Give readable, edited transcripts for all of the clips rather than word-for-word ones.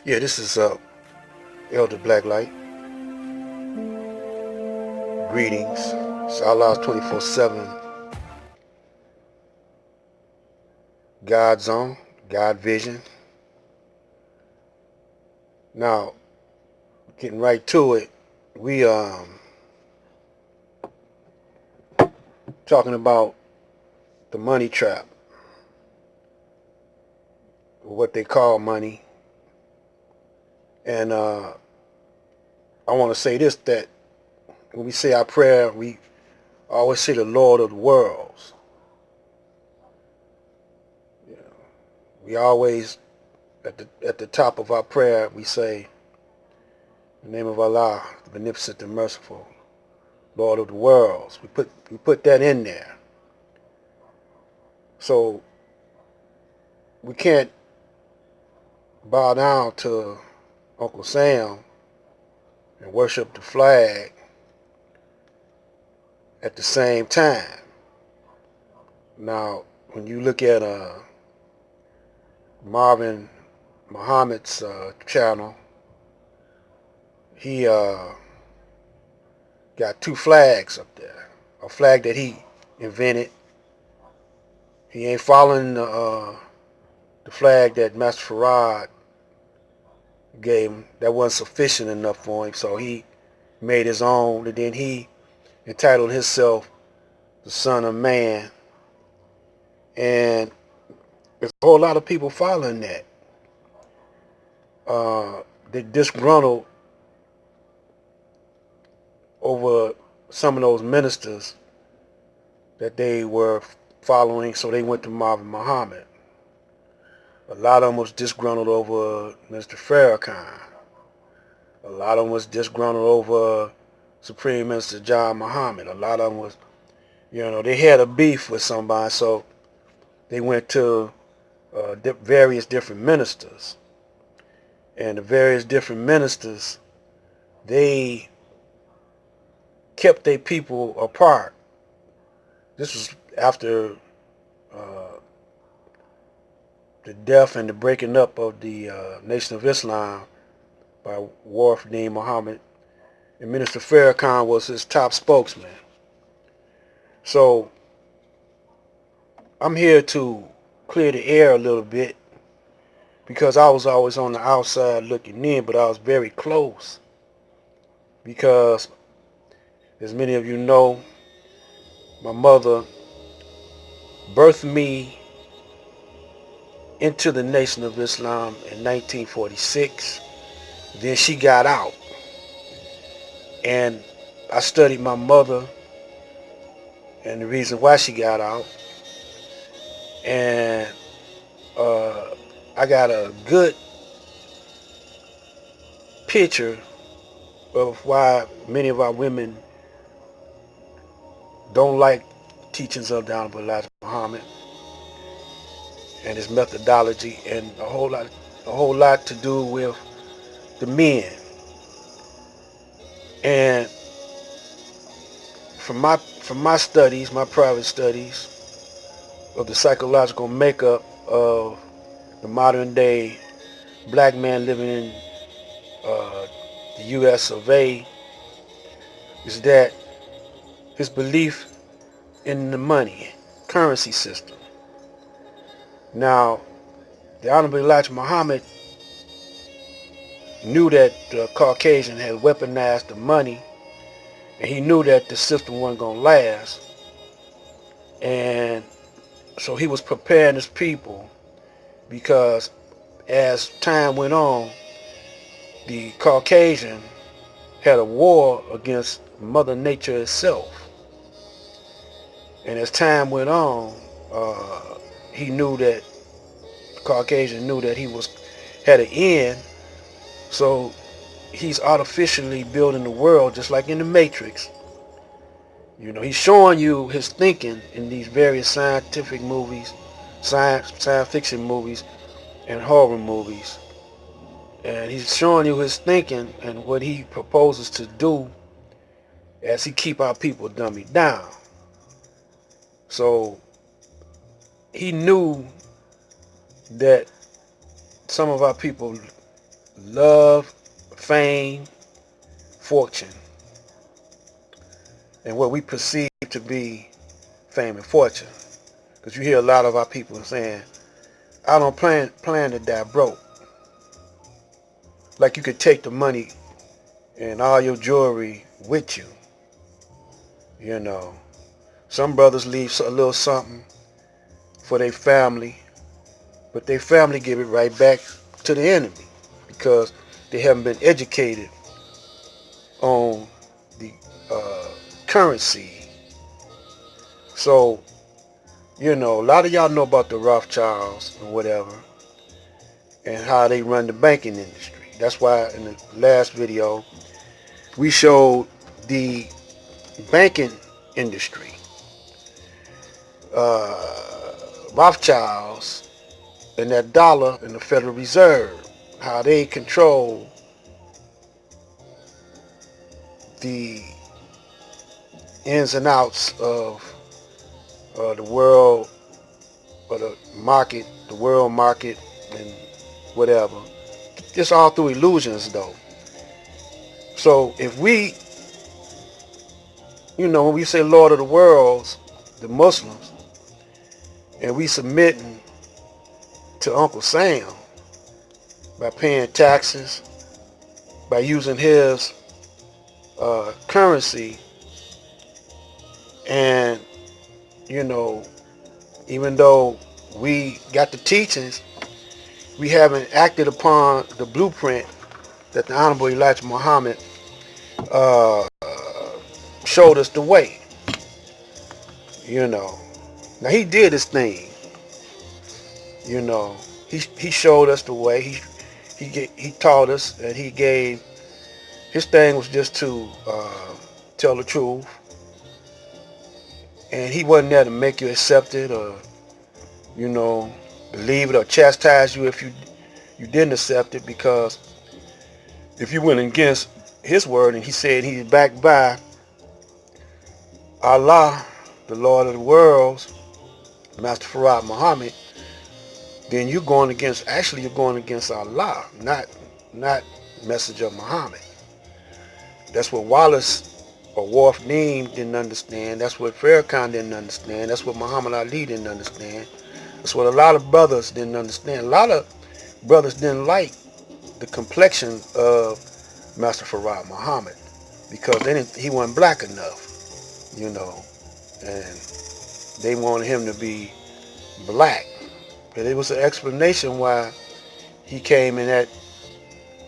Yeah, this is Elder Blacklight. Greetings. It's Allah's 24/7 God Zone, God Vision. Now, getting right to it, we talking about the money trap, or what they call money. And I want to say this, that when we say our prayer, we always say the Lord of the worlds. You know, we always at the top of our prayer we say, in the name of Allah, the beneficent and merciful, Lord of the worlds. We put that in there. So we can't bow down to Uncle Sam and worship the flag at the same time. Now, when you look at Marvin Muhammad's channel, he got two flags up there. A flag that he invented. He ain't following the flag that Master Farad gave him. That wasn't sufficient enough for him, so he made his own, and then he entitled himself the Son of Man. And there's a whole lot of people following that. They're disgruntled over some of those ministers that they were following, so they went to Marvin Muhammad. A lot of them was disgruntled over Mr. Farrakhan. A lot of them was disgruntled over Supreme Minister John Muhammad. A lot of them was, they had a beef with somebody, so they went to various different ministers. And the various different ministers, they kept their people apart. This was after uh, the death and the breaking up of the Nation of Islam by Wafd Muhammad, and Minister Farrakhan was his top spokesman. So I'm here to clear the air a little bit, because I was always on the outside looking in, but I was very close, because as many of you know, my mother birthed me into the Nation of Islam in 1946. Then she got out, and I studied my mother and the reason why she got out, and I got a good picture of why many of our women don't like teachings of the Honorable Elijah Muhammad and his methodology, and a whole lot to do with the men. And from my studies, my private studies of the psychological makeup of the modern day black man living in the U.S. of A, is that his belief in the money currency system. Now, the Honorable Elijah Muhammad knew that the Caucasian had weaponized the money, and he knew that the system wasn't going to last. And so he was preparing his people, because as time went on, the Caucasian had a war against Mother Nature itself. And as time went on, he knew that the Caucasian knew that he had an end. So he's artificially building the world, just like in the Matrix. He's showing you his thinking in these various scientific movies, science fiction movies, and horror movies. And he's showing you his thinking and what he proposes to do as he keep our people dummied down. So he knew that some of our people love, fame, fortune, and what we perceive to be fame and fortune. Because you hear a lot of our people saying, I don't plan to die broke. Like you could take the money and all your jewelry with you. You know, some brothers leave a little something for their family, but their family give it right back to the enemy because they haven't been educated on the currency. So, you know, a lot of y'all know about the Rothschilds and whatever and how they run the banking industry. That's why in the last video we showed the banking industry. Rothschilds and that dollar and the Federal Reserve, how they control the ins and outs of the world, or the world market, and whatever. Just all through illusions, though. So if we, you know, when we say Lord of the Worlds, the Muslims, and we submitting to Uncle Sam by paying taxes, by using his currency, and, you know, even though we got the teachings, we haven't acted upon the blueprint that the Honorable Elijah Muhammad uh, showed us the way. You know, now he did his thing. You know, he showed us the way. He taught us, and he gave. His thing was just to tell the truth, and he wasn't there to make you accept it or, you know, believe it or chastise you if you didn't accept it, because if you went against his word and he said he's backed by Allah, the Lord of the worlds, Master Farad Muhammad, then you're going against Allah, not message of Muhammad. That's what Wallace or Wharf Neem didn't understand. That's what Farrakhan didn't understand. That's what Muhammad Ali didn't understand. That's what a lot of brothers didn't understand. A lot of brothers didn't like the complexion of Master Farad Muhammad because he wasn't black enough, you know, and they wanted him to be black. But it was an explanation why he came in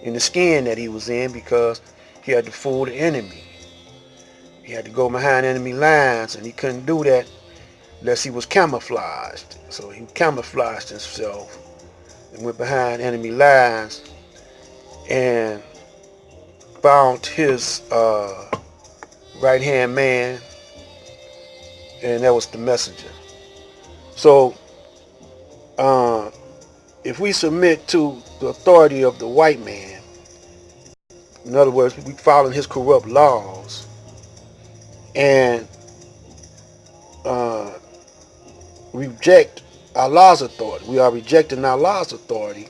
the skin that he was in, because he had to fool the enemy. He had to go behind enemy lines, and he couldn't do that unless he was camouflaged. So he camouflaged himself and went behind enemy lines and found his right-hand man, and that was the messenger. So if we submit to the authority of the white man, in other words, we following his corrupt laws, and reject Allah's authority. We are rejecting Allah's authority.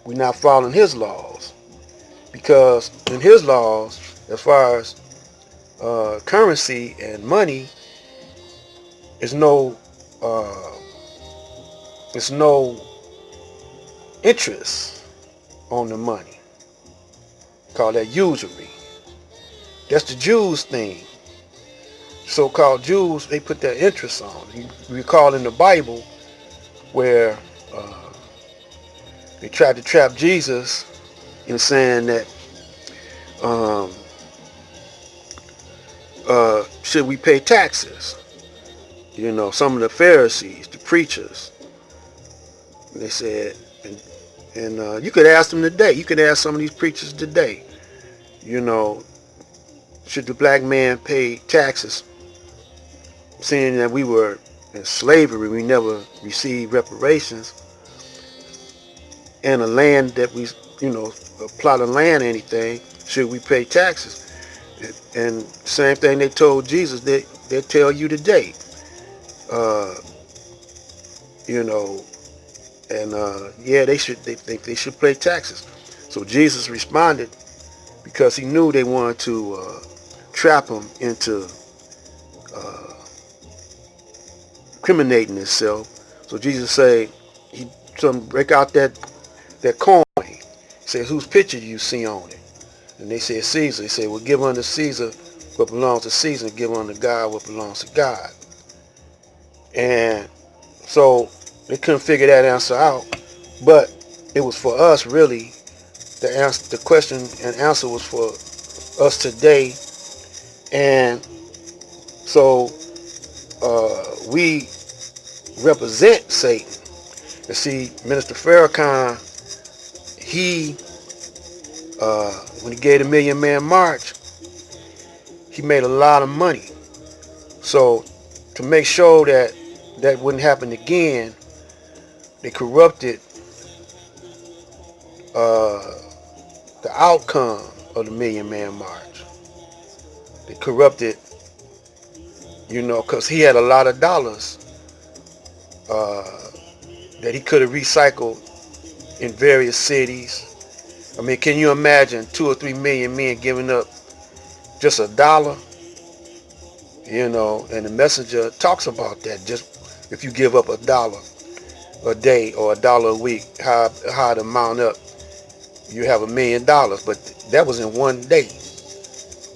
We're not following his laws, because in his laws, as far as currency and money, it's no interest on the money. Call that usury. That's the Jews' thing. So-called Jews, they put their interest on. You recall in the Bible where they tried to trap Jesus in saying that should we pay taxes? You know, some of the Pharisees, the preachers, they said, and you could ask them today. You could ask some of these preachers today, you know, should the black man pay taxes? Seeing that we were in slavery, we never received reparations, and a land that we, you know, a plot of land, anything, should we pay taxes? And same thing they told Jesus, they tell you today, you know, and yeah, they think they should pay taxes. So Jesus responded because he knew they wanted to trap him into incriminating himself. So Jesus said, he told him, break out that coin. He said, whose picture do you see on it? And they said, Caesar. He said, well, give unto Caesar what belongs to Caesar, and give unto God what belongs to God. And so they couldn't figure that answer out. But it was for us, really. The question and answer was for us today. And so we represent Satan. And see, Minister Farrakhan, he, when he gave the Million Man March, he made a lot of money. So to make sure that that wouldn't happen again, they corrupted the outcome of the Million Man March. They corrupted, because he had a lot of dollars that he could have recycled in various cities. I mean, can you imagine 2 or 3 million men giving up just $1? And the messenger talks about that. Just if you give up $1 a day or $1 a week, how to mount up, you have $1 million. But that was in one day.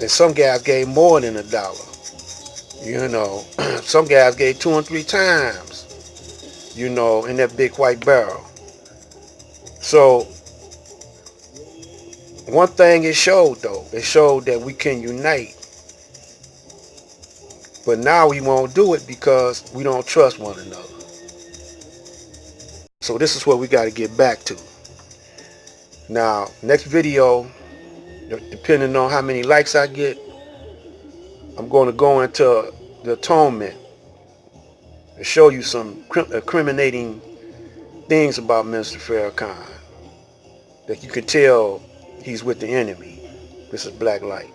And some guys gave more than $1. Some guys gave 2 and 3 times, in that big white barrel. So one thing it showed that we can unite. But now we won't do it because we don't trust one another. So this is what we got to get back to. Now, next video, depending on how many likes I get, I'm going to go into the atonement and show you some incriminating things about Minister Farrakhan that you can tell he's with the enemy. This is Black Light.